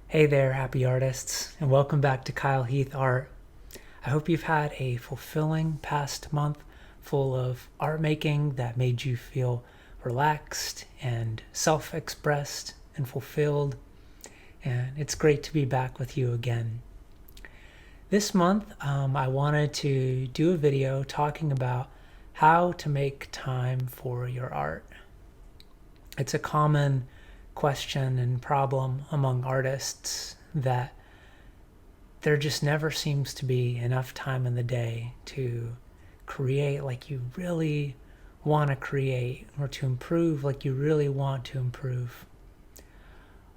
Hey there, happy artists, and welcome back to Kyle Heath Art. I hope you've had a fulfilling past month full of art making that made you feel relaxed and self-expressed and fulfilled, and it's great to be back with you again. This month, I wanted to do a video talking about how to make time for your art. It's a common question and problem among artists that there just never seems to be enough time in the day to create like you really want to create, or to improve like you really want to improve.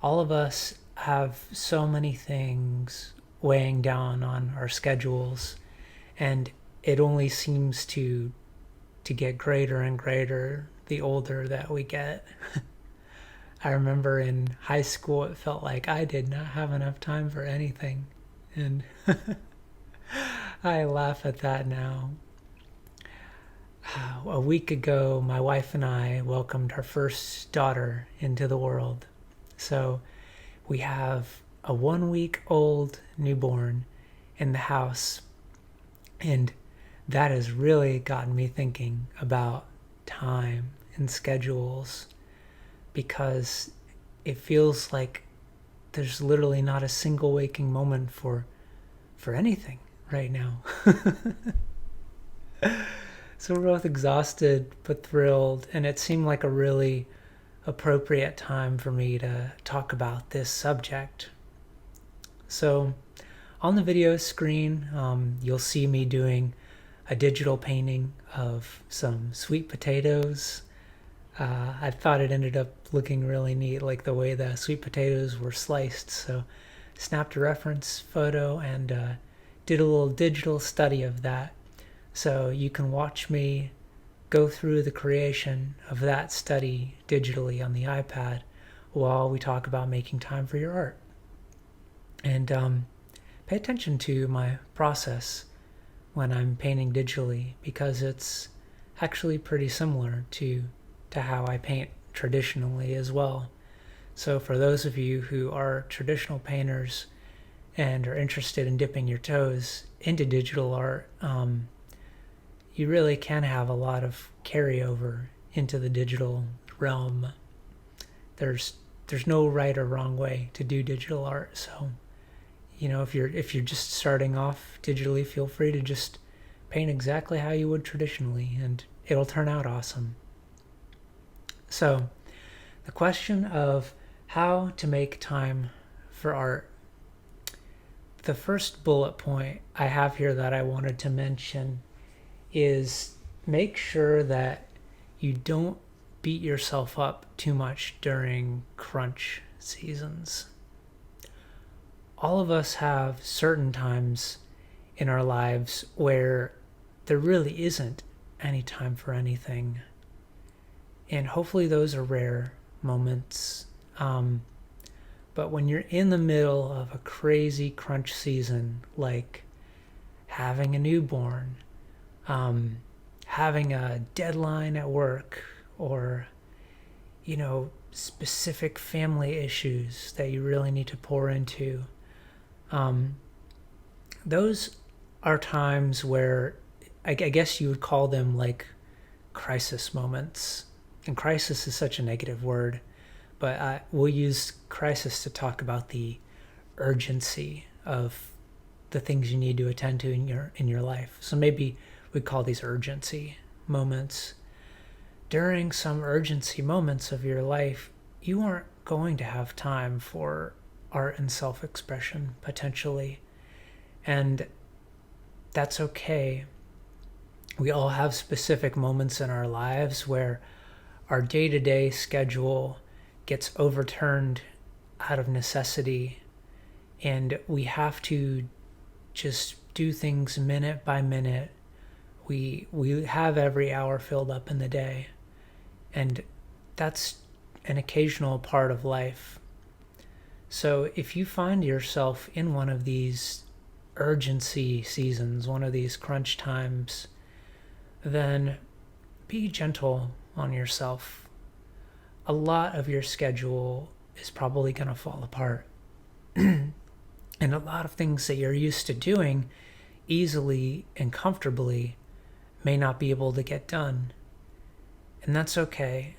All of us have so many things weighing down on our schedules, and it only seems to get greater and greater the older that we get. I remember in high school it felt like I did not have enough time for anything, and I laugh at that now. A week ago, my wife and I welcomed our first daughter into the world. So we have a 1 week old newborn in the house, and that has really gotten me thinking about time and schedules, because it feels like there's literally not a single waking moment for anything right now. So we're both exhausted but thrilled, and it seemed like a really appropriate time for me to talk about this subject. So on the video screen, you'll see me doing a digital painting of some sweet potatoes. I thought it ended up looking really neat, like the way the sweet potatoes were sliced. So snapped a reference photo and did a little digital study of that. So you can watch me go through the creation of that study digitally on the iPad while we talk about making time for your art. And pay attention to my process when I'm painting digitally, because it's actually pretty similar to how I paint traditionally as well. So for those of you who are traditional painters and are interested in dipping your toes into digital art, you really can have a lot of carryover into the digital realm. There's no right or wrong way to do digital art. So, if you're just starting off digitally, feel free to just paint exactly how you would traditionally, and it'll turn out awesome. So, the question of how to make time for art. The first bullet point I have here that I wanted to mention is make sure that you don't beat yourself up too much during crunch seasons. All of us have certain times in our lives where there really isn't any time for anything. And hopefully those are rare moments. But when you're in the middle of a crazy crunch season, like having a newborn, having a deadline at work, or specific family issues that you really need to pour into, those are times where I guess you would call them like crisis moments. And crisis is such a negative word, but we'll use crisis to talk about the urgency of the things you need to attend to in your life. So maybe we call these urgency moments. During some urgency moments of your life, you aren't going to have time for art and self-expression, potentially. And that's okay. We all have specific moments in our lives where our day-to-day schedule gets overturned out of necessity, and we have to just do things minute by minute. We have every hour filled up in the day, and that's an occasional part of life. So if you find yourself in one of these urgency seasons, one of these crunch times, then be gentle on yourself. A lot of your schedule is probably going to fall apart. And a lot of things that you're used to doing easily and comfortably may not be able to get done. And that's okay.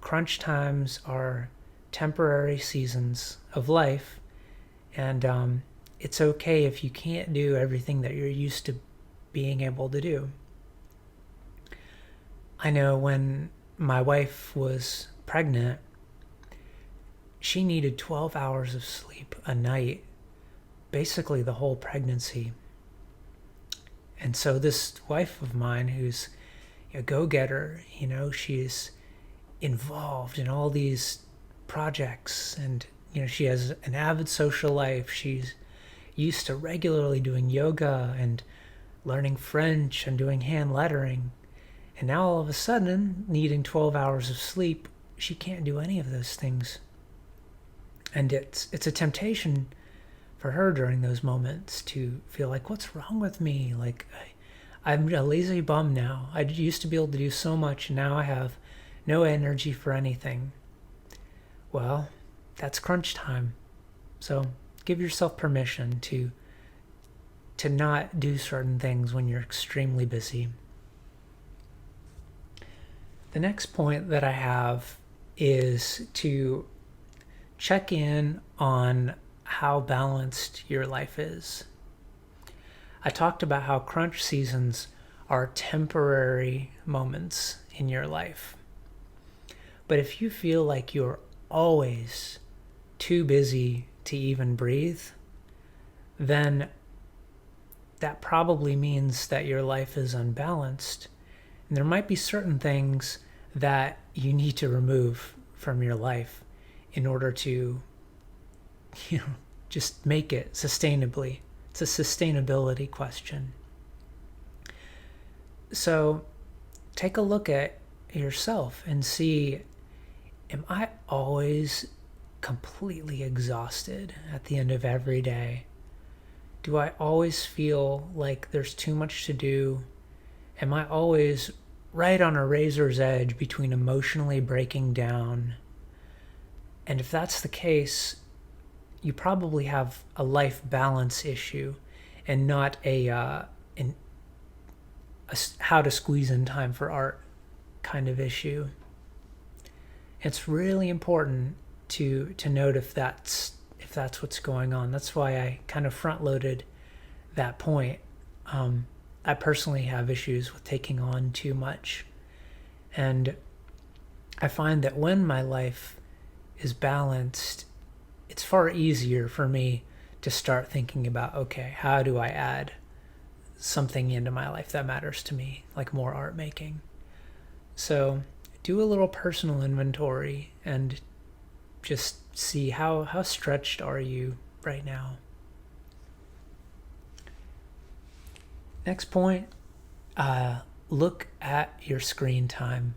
Crunch times are temporary seasons of life, and it's okay if you can't do everything that you're used to being able to do. I know when my wife was pregnant, she needed 12 hours of sleep a night, basically the whole pregnancy. And so this wife of mine, who's a go-getter, she's involved in all these projects, and she has an avid social life. She's used to regularly doing yoga and learning French and doing hand lettering. And now all of a sudden, needing 12 hours of sleep, she can't do any of those things. And it's a temptation for her during those moments to feel like, what's wrong with me? Like, I'm a lazy bum now. I used to be able to do so much, and now I have no energy for anything. Well, that's crunch time. So give yourself permission to not do certain things when you're extremely busy. The next point that I have is to check in on how balanced your life is. I talked about how crunch seasons are temporary moments in your life. But if you feel like you're always too busy to even breathe, then that probably means that your life is unbalanced. And there might be certain things that you need to remove from your life in order to, just make it sustainably. It's a sustainability question. So take a look at yourself and see, am I always completely exhausted at the end of every day? Do I always feel like there's too much to do? Am I always right on a razor's edge between emotionally breaking down? And if that's the case, you probably have a life balance issue and not a how to squeeze in time for art kind of issue. It's really important to note if that's what's going on. That's why I kind of front-loaded that point. I personally have issues with taking on too much. And I find that when my life is balanced, it's far easier for me to start thinking about, okay, how do I add something into my life that matters to me, like more art making? So do a little personal inventory and just see how stretched are you right now. Next point, look at your screen time.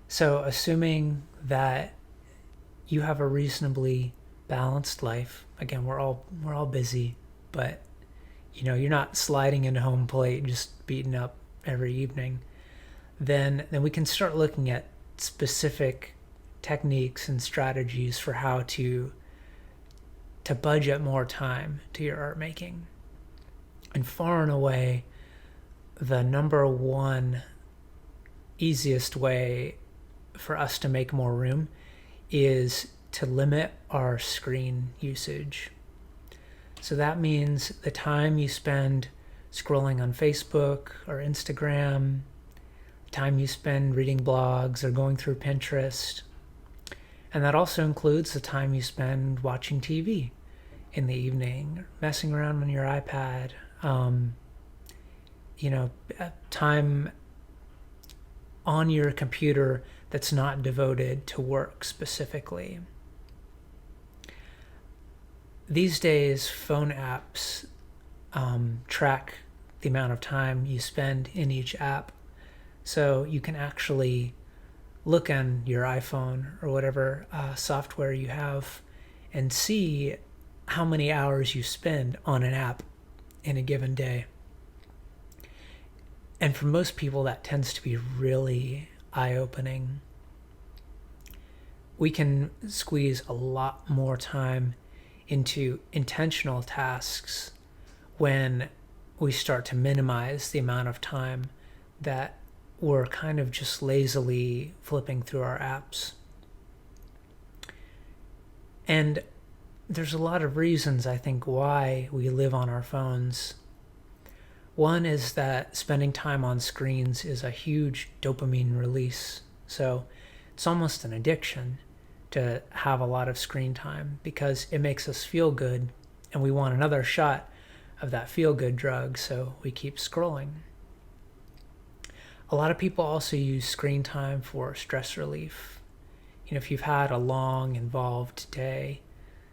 So assuming that you have a reasonably balanced life, again, we're all busy, but you're not sliding into home plate just beaten up every evening, then we can start looking at specific techniques and strategies for how to budget more time to your art making. And far and away, the number one easiest way for us to make more room is to limit our screen usage. So that means the time you spend scrolling on Facebook or Instagram, the time you spend reading blogs or going through Pinterest. And that also includes the time you spend watching TV in the evening, messing around on your iPad, time on your computer that's not devoted to work specifically. These days, phone apps track the amount of time you spend in each app. So you can actually look on your iPhone or whatever software you have and see how many hours you spend on an app in a given day. And for most people, that tends to be really eye-opening. We can squeeze a lot more time into intentional tasks when we start to minimize the amount of time that we're kind of just lazily flipping through our apps. And there's a lot of reasons, I think, why we live on our phones. One is that spending time on screens is a huge dopamine release. So it's almost an addiction to have a lot of screen time because it makes us feel good and we want another shot of that feel-good drug, so we keep scrolling. A lot of people also use screen time for stress relief. If you've had a long, involved day,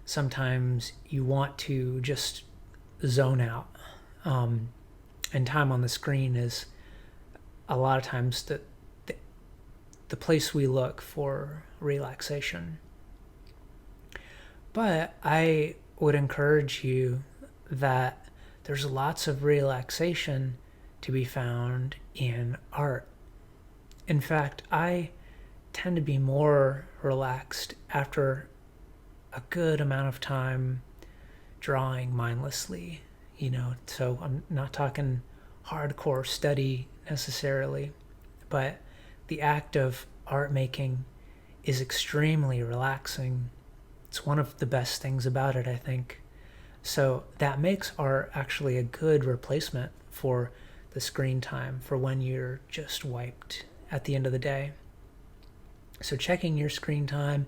sometimes you want to just zone out. And time on the screen is a lot of times the place we look for relaxation. But I would encourage you that there's lots of relaxation to be found in art. In fact, I tend to be more relaxed after a good amount of time drawing mindlessly, so I'm not talking hardcore study necessarily, but the act of art making is extremely relaxing. It's one of the best things about it, I think. So that makes art actually a good replacement for the screen time for when you're just wiped at the end of the day. So checking your screen time,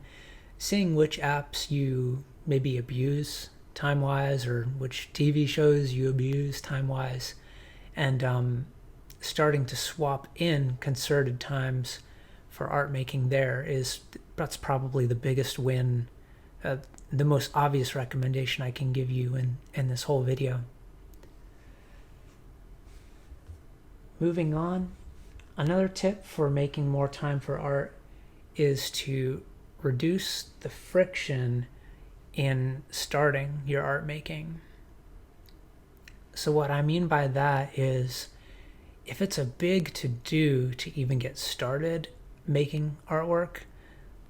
seeing which apps you maybe abuse time-wise or which TV shows you abuse time-wise, and starting to swap in concerted times for art making that's probably the biggest win, the most obvious recommendation I can give you in this whole video. Moving on, another tip for making more time for art is to reduce the friction in starting your art making. So what I mean by that is, if it's a big to-do to even get started making artwork,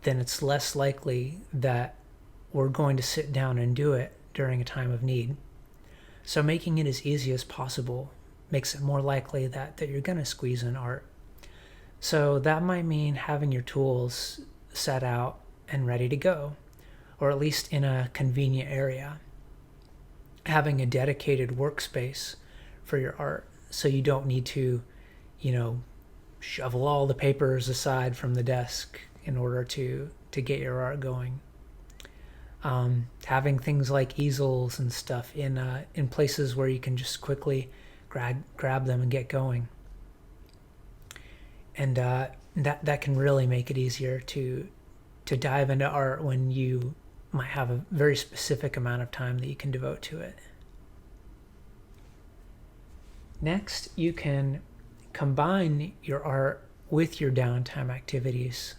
then it's less likely that we're going to sit down and do it during a time of need. So making it as easy as possible makes it more likely that you're going to squeeze in art. So that might mean having your tools set out and ready to go, or at least in a convenient area. Having a dedicated workspace for your art so you don't need to, shovel all the papers aside from the desk in order to get your art going. Having things like easels and stuff in places where you can just quickly grab them and get going. And that can really make it easier to dive into art when you might have a very specific amount of time that you can devote to it. Next, you can combine your art with your downtime activities.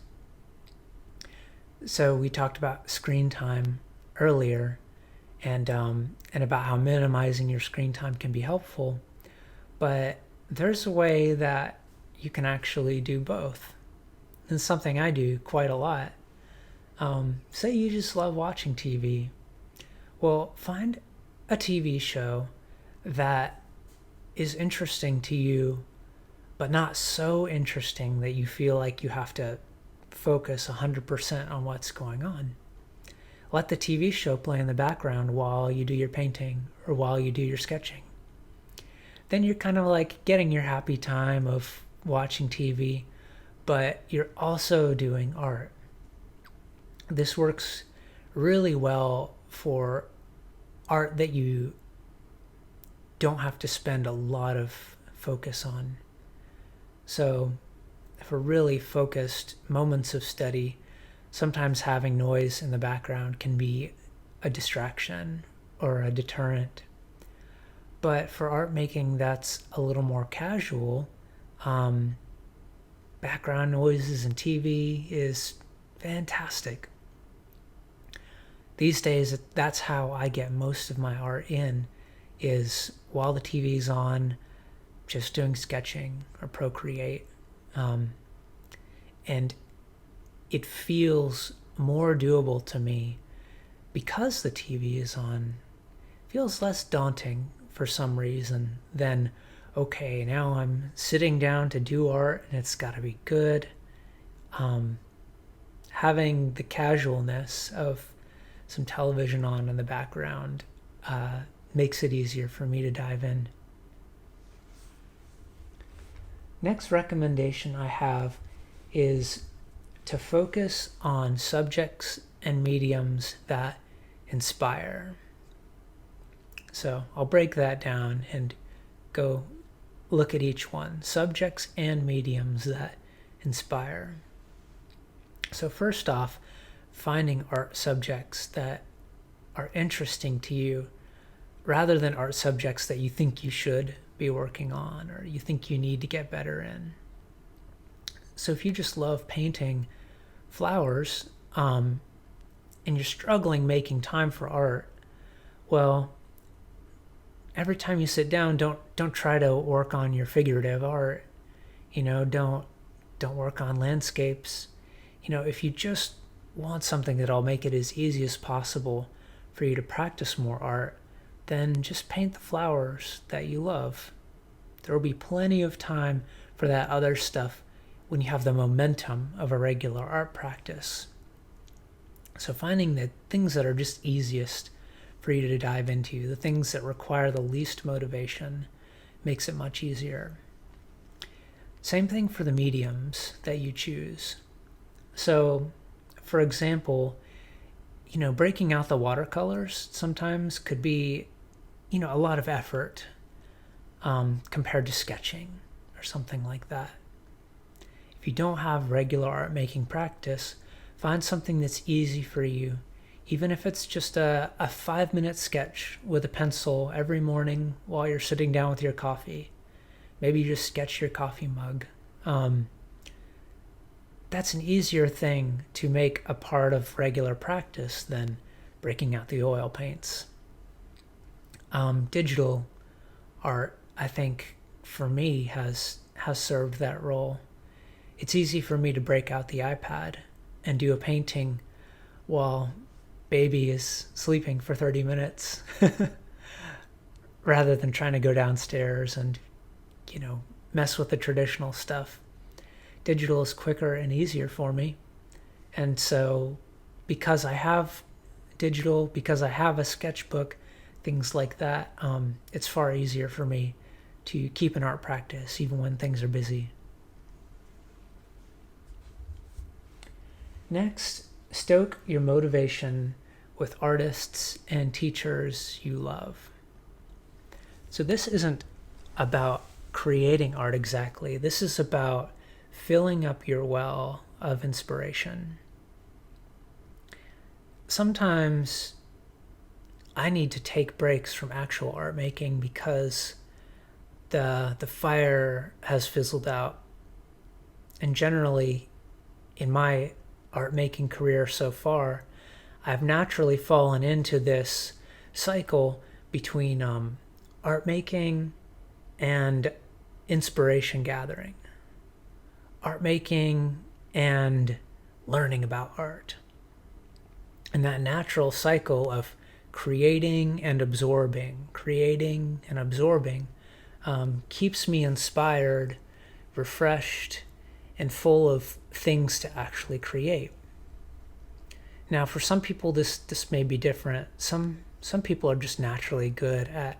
So we talked about screen time earlier, and about how minimizing your screen time can be helpful, but there's a way that you can actually do both. And it's something I do quite a lot. Say you just love watching TV. Well, find a TV show that is interesting to you, but not so interesting that you feel like you have to focus 100% on what's going on. Let the TV show play in the background while you do your painting or while you do your sketching. Then you're kind of like getting your happy time of watching TV, but you're also doing art. This works really well for art that you don't have to spend a lot of focus on. So for really focused moments of study, sometimes having noise in the background can be a distraction or a deterrent. But for art making that's a little more casual, background noises and TV is fantastic. These days, that's how I get most of my art in, is while the TV's on, just doing sketching or Procreate. And it feels more doable to me because the TV is on, feels less daunting for some reason than, okay, now I'm sitting down to do art and it's got to be good. Having the casualness of some television on in the background makes it easier for me to dive in. Next recommendation I have is to focus on subjects and mediums that inspire. So I'll break that down and go look at each one. Subjects and mediums that inspire. So first off, finding art subjects that are interesting to you rather than art subjects that you think you should be working on or you think you need to get better in. So if you just love painting flowers and you're struggling making time for art, well, every time you sit down, don't try to work on your figurative art. Don't work on landscapes. If you just want something that'll make it as easy as possible for you to practice more art, then just paint the flowers that you love. There will be plenty of time for that other stuff when you have the momentum of a regular art practice. So finding the things that are just easiest for you to dive into, the things that require the least motivation, makes it much easier. Same thing for the mediums that you choose. So, for example, breaking out the watercolors sometimes could be, a lot of effort compared to sketching or something like that. If you don't have regular art making practice, find something that's easy for you, even if it's just a 5-minute sketch with a pencil every morning while you're sitting down with your coffee. Maybe you just sketch your coffee mug. That's an easier thing to make a part of regular practice than breaking out the oil paints. Digital art, I think, for me, has served that role. It's easy for me to break out the iPad and do a painting while baby is sleeping for 30 minutes rather than trying to go downstairs and, mess with the traditional stuff. Digital is quicker and easier for me. And so because I have digital, because I have a sketchbook, things like that, it's far easier for me to keep an art practice even when things are busy. Next, stoke your motivation with artists and teachers you love. So this isn't about creating art exactly. This is about filling up your well of inspiration. Sometimes I need to take breaks from actual art making because the fire has fizzled out. And generally, in my art making career so far, I've naturally fallen into this cycle between art making and inspiration gathering. Art making and learning about art. And that natural cycle of creating and absorbing keeps me inspired, refreshed, and full of things to actually create. Now, for some people, this may be different. Some people are just naturally good at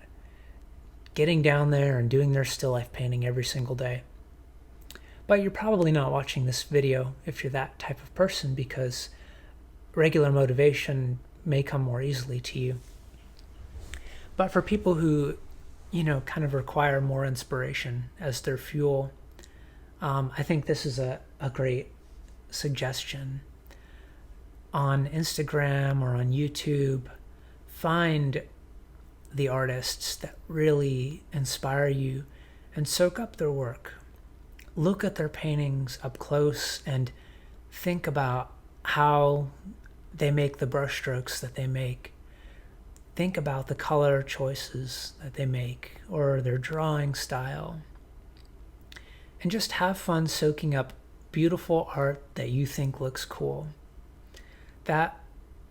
getting down there and doing their still life painting every single day. But you're probably not watching this video if you're that type of person, because regular motivation may come more easily to you. But for people who, kind of require more inspiration as their fuel, I think this is a great suggestion. On Instagram or on YouTube, find the artists that really inspire you and soak up their work. Look at their paintings up close and think about how they make the brushstrokes that they make. Think about the color choices that they make or their drawing style. And just have fun soaking up beautiful art that you think looks cool. That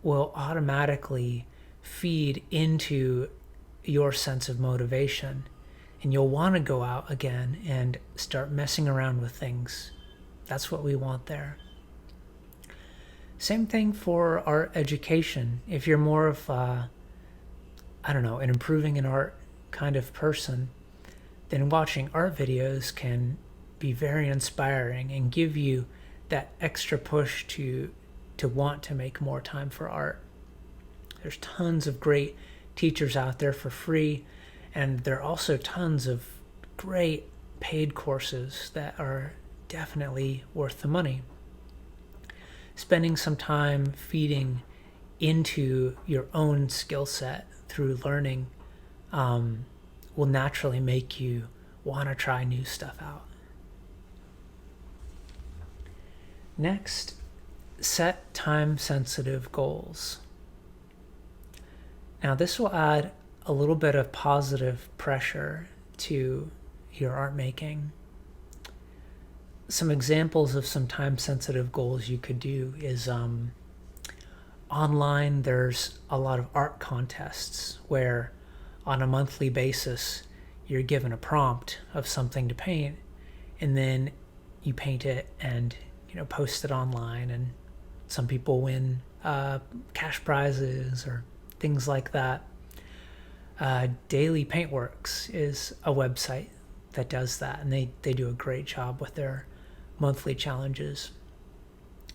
will automatically feed into your sense of motivation, and you'll want to go out again and start messing around with things. That's what we want there. Same thing for art education. If you're more of an improving in art kind of person, then watching art videos can be very inspiring and give you that extra push to want to make more time for art. There's tons of great teachers out there for free, and there are also tons of great paid courses that are definitely worth the money. Spending some time feeding into your own skill set through learning will naturally make you want to try new stuff out. Next, set time-sensitive goals. Now, this will add a little bit of positive pressure to your art making. Some examples of some time-sensitive goals you could do is online, there's a lot of art contests where on a monthly basis you're given a prompt of something to paint, and then you paint it and post it online, and some people win cash prizes or things like that. Daily Paintworks is a website that does that, and they do a great job with their monthly challenges.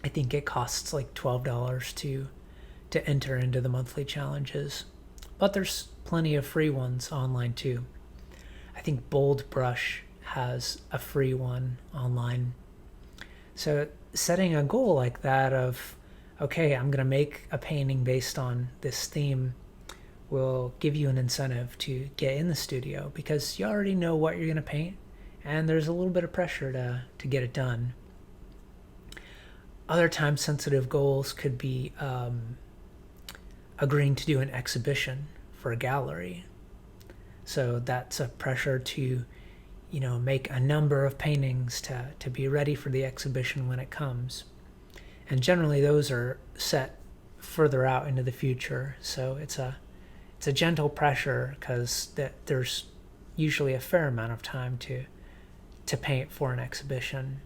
I think it costs like $12 to enter into the monthly challenges, but there's plenty of free ones online too. I think Bold Brush has a free one online. So setting a goal like that of, okay, I'm going to make a painting based on this theme will give you an incentive to get in the studio, because you already know what you're going to paint, and there's a little bit of pressure to get it done. Other time-sensitive goals could be agreeing to do an exhibition for a gallery. So that's a pressure to make a number of paintings to be ready for the exhibition when it comes. And generally those are set further out into the future. So it's a gentle pressure, because there's usually a fair amount of time to paint for an exhibition.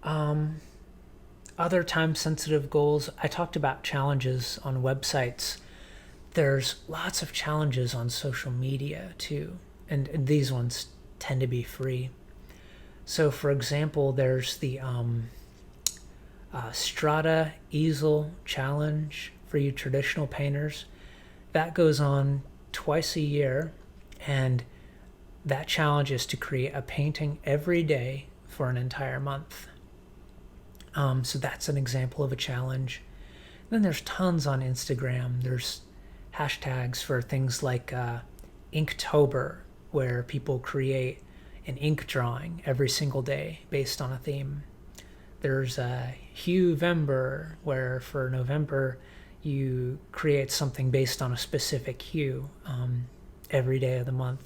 Other time-sensitive goals, I talked about challenges on websites. There's lots of challenges on social media too, and these ones tend to be free. So for example, there's the Strata Easel Challenge for you traditional painters. That goes on twice a year, and that challenge is to create a painting every day for an entire month. So that's an example of a challenge. Then there's tons on Instagram. There's hashtags for things like Inktober, where people create an ink drawing every single day based on a theme. There's Huevember, where for November you create something based on a specific hue every day of the month.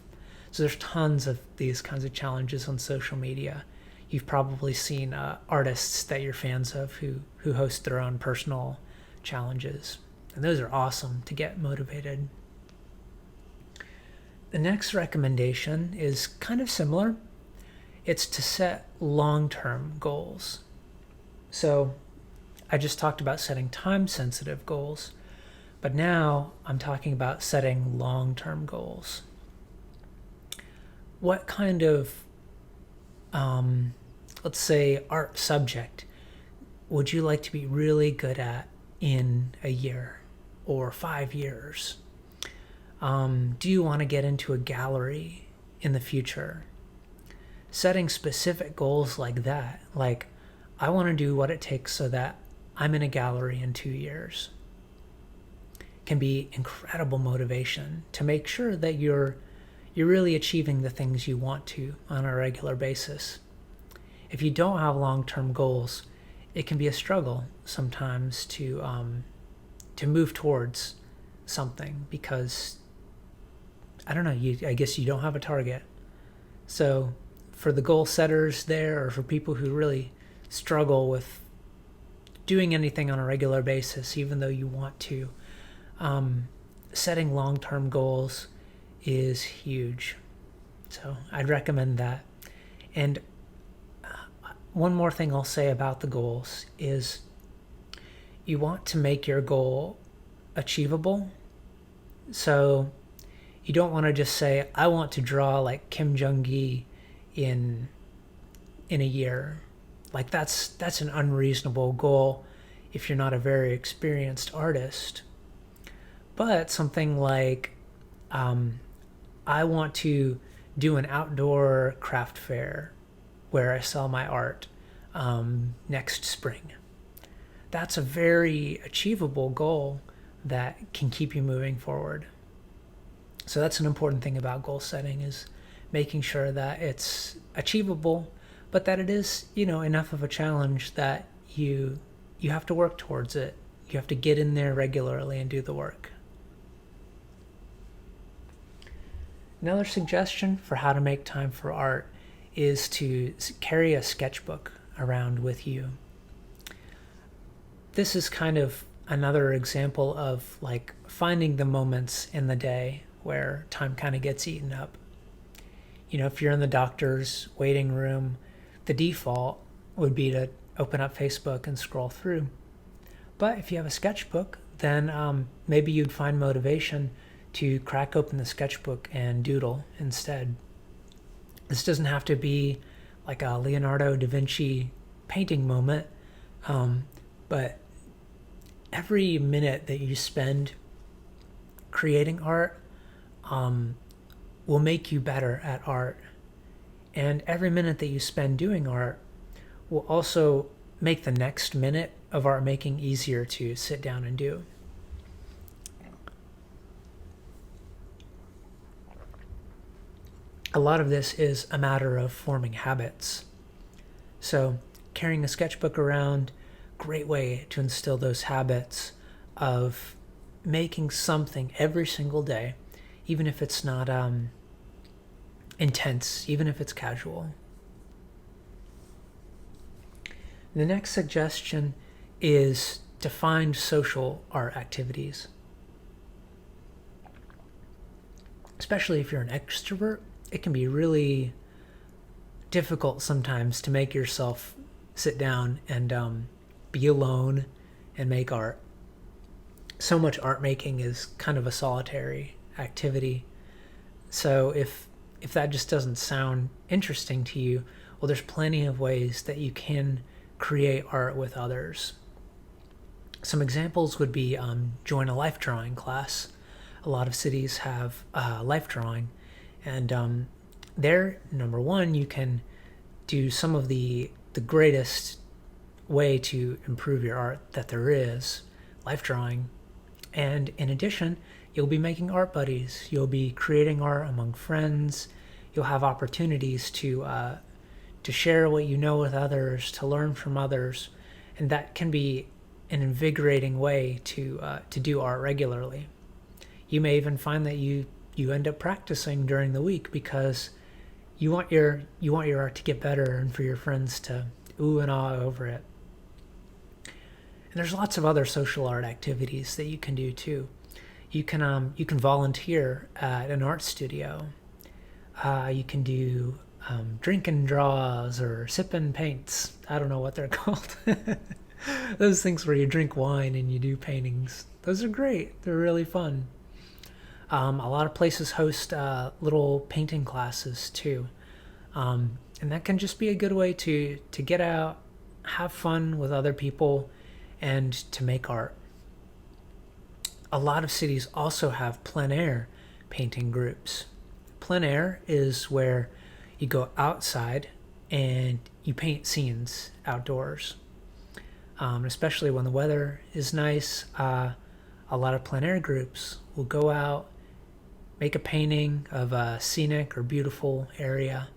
So there's tons of these kinds of challenges on social media. You've probably seen artists that you're fans of who host their own personal challenges. And those are awesome to get motivated. The next recommendation is kind of similar. It's to set long-term goals. So I just talked about setting time-sensitive goals, but now I'm talking about setting long-term goals. What kind of, let's say, art subject would you like to be really good at in a year or 5 years? Do you want to get into a gallery in the future? Setting specific goals like that, like I want to do what it takes so that I'm in a gallery in 2 years, can be incredible motivation to make sure that you're really achieving the things you want to on a regular basis. If you don't have long-term goals, it can be a struggle sometimes to move towards something, because I guess you don't have a target. So for the goal setters there, or for people who really struggle with doing anything on a regular basis, even though you want to, setting long-term goals is huge. So I'd recommend that. And one more thing I'll say about the goals is you want to make your goal achievable. So you don't want to just say, I want to draw like Kim Jong-gi in a year. Like that's an unreasonable goal if you're not a very experienced artist. But something like, I want to do an outdoor craft fair where I sell my art next spring. That's a very achievable goal that can keep you moving forward. So that's an important thing about goal setting, is making sure that it's achievable, but that it is, enough of a challenge that you have to work towards it. You have to get in there regularly and do the work. Another suggestion for how to make time for art is to carry a sketchbook around with you. This is kind of another example of like finding the moments in the day where time kind of gets eaten up. If you're in the doctor's waiting room, the default would be to open up Facebook and scroll through. But if you have a sketchbook, then maybe you'd find motivation to crack open the sketchbook and doodle instead. This doesn't have to be like a Leonardo da Vinci painting moment, but every minute that you spend creating art will make you better at art. And every minute that you spend doing art will also make the next minute of art making easier to sit down and do. A lot of this is a matter of forming habits. So carrying a sketchbook around, great way to instill those habits of making something every single day, even if it's not intense, even if it's casual. The next suggestion is to find social art activities. Especially if you're an extrovert, it can be really difficult sometimes to make yourself sit down and be alone and make art. So much art making is kind of a solitary activity. So if that just doesn't sound interesting to you, well, there's plenty of ways that you can create art with others. Some examples would be join a life drawing class. A lot of cities have life drawing, and there, number one, you can do some of the greatest way to improve your art that there is, life drawing. And in addition, you'll be making art buddies. You'll be creating art among friends. You'll have opportunities to share what you know with others, to learn from others, and that can be an invigorating way to do art regularly. You may even find that you end up practicing during the week because you want your art to get better and for your friends to ooh and ah over it. And there's lots of other social art activities that you can do too. You can volunteer at an art studio. You can do drinking draws or sipping paints. I don't know what they're called. Those things where you drink wine and you do paintings. Those are great. They're really fun. A lot of places host little painting classes too. And that can just be a good way to get out, have fun with other people, and to make art. A lot of cities also have plein air painting groups. Plein air is where you go outside and you paint scenes outdoors. Especially when the weather is nice, a lot of plein air groups will go out, make a painting of a scenic or beautiful area,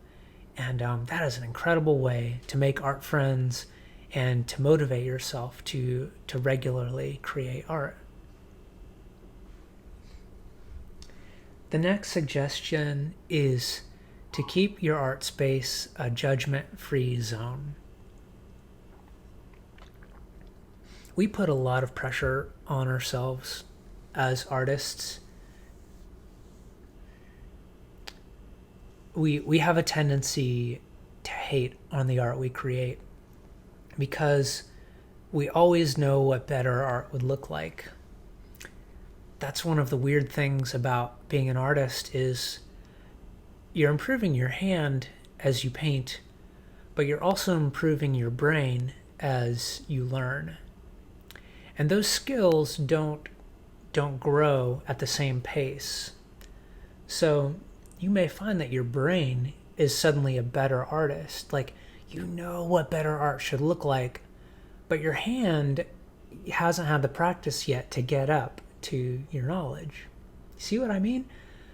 and that is an incredible way to make art friends and to motivate yourself to regularly create art. The next suggestion is to keep your art space a judgment-free zone. we put a lot of pressure on ourselves as artists. We have a tendency to hate on the art we create because we always know what better art would look like. That's one of the weird things about being an artist is you're improving your hand as you paint, but you're also improving your brain as you learn. And those skills don't grow at the same pace. So you may find that your brain is suddenly a better artist. Like, you know what better art should look like, but your hand hasn't had the practice yet to get up to your knowledge. See what I mean?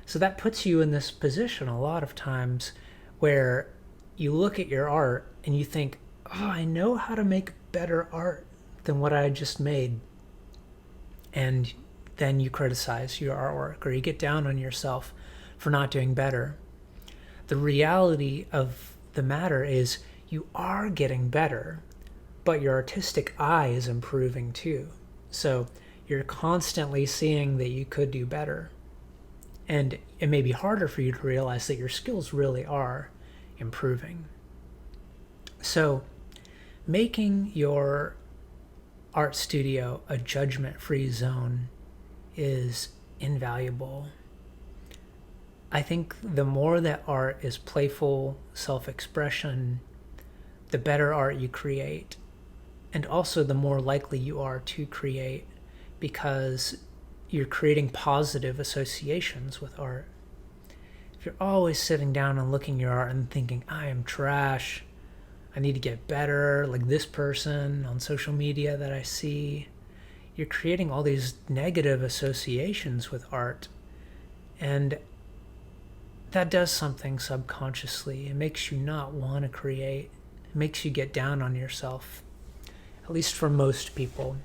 So that puts you in this position a lot of times where you look at your art and you think, oh, I know how to make better art than what I just made. And then you criticize your artwork or you get down on yourself for not doing better. The reality of the matter is you are getting better, but your artistic eye is improving too. So you're constantly seeing that you could do better. And it may be harder for you to realize that your skills really are improving. So making your art studio a judgment-free zone is invaluable. I think the more that art is playful self-expression, the better art you create. And also the more likely you are to create because you're creating positive associations with art. If you're always sitting down and looking at your art and thinking, I am trash, I need to get better, like this person on social media that I see, you're creating all these negative associations with art. And that does something subconsciously. It makes you not want to create. It makes you get down on yourself, at least for most people.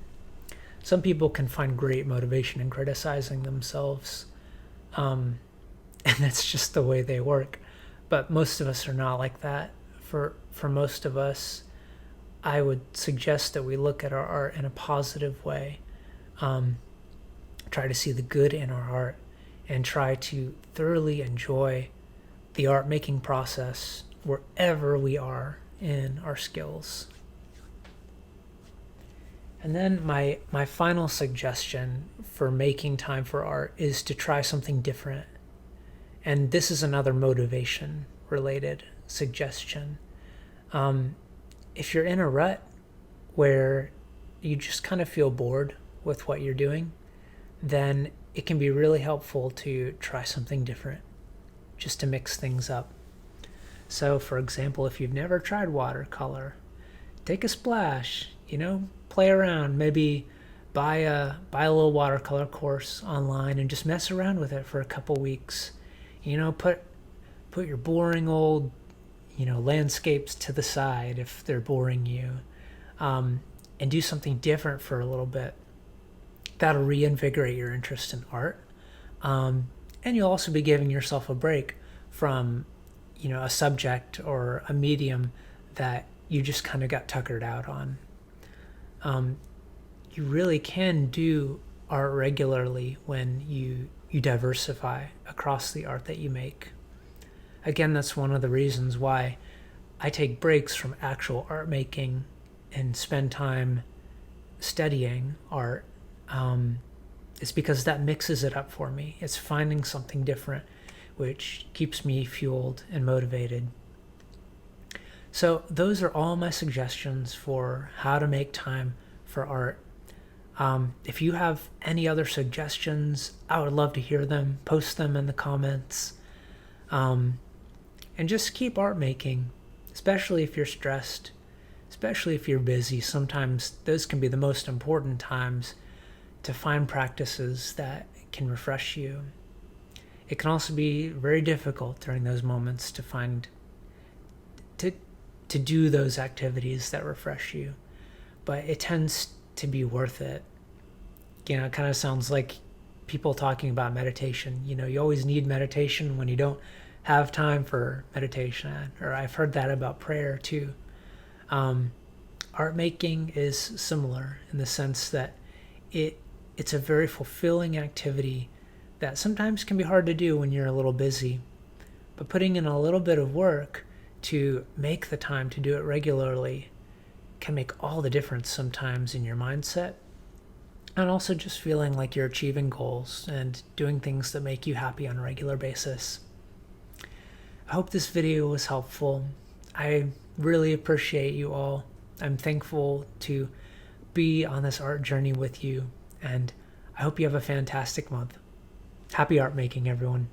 Some people can find great motivation in criticizing themselves, and that's just the way they work. But most of us are not like that. For most of us, I would suggest that we look at our art in a positive way, try to see the good in our art, and try to thoroughly enjoy the art making process wherever we are in our skills. And then my final suggestion for making time for art is to try something different. And this is another motivation related suggestion. If you're in a rut where you just kind of feel bored with what you're doing, then it can be really helpful to try something different, just to mix things up. So, for example, if you've never tried watercolor, take a splash, play around, maybe buy a little watercolor course online and just mess around with it for a couple weeks. Put your boring old, landscapes to the side if they're boring you, and do something different for a little bit. That'll reinvigorate your interest in art. And you'll also be giving yourself a break from, a subject or a medium that you just kind of got tuckered out on. You really can do art regularly when you diversify across the art that you make. Again, that's one of the reasons why I take breaks from actual art making and spend time studying art. It's because that mixes it up for me. It's finding something different, which keeps me fueled and motivated. So those are all my suggestions for how to make time for art. If you have any other suggestions, I would love to hear them. Post them in the comments. And just keep art making, especially if you're stressed, especially if you're busy. Sometimes those can be the most important times to find practices that can refresh you. It can also be very difficult during those moments to find to do those activities that refresh you, but it tends to be worth it. It kind of sounds like people talking about meditation. You always need meditation when you don't have time for meditation, or I've heard that about prayer too. Art making is similar in the sense that it's a very fulfilling activity that sometimes can be hard to do when you're a little busy. But putting in a little bit of work to make the time to do it regularly can make all the difference sometimes in your mindset, and also just feeling like you're achieving goals and doing things that make you happy on a regular basis. I hope this video was helpful. I really appreciate you all. I'm thankful to be on this art journey with you, and I hope you have a fantastic month. Happy art making, everyone.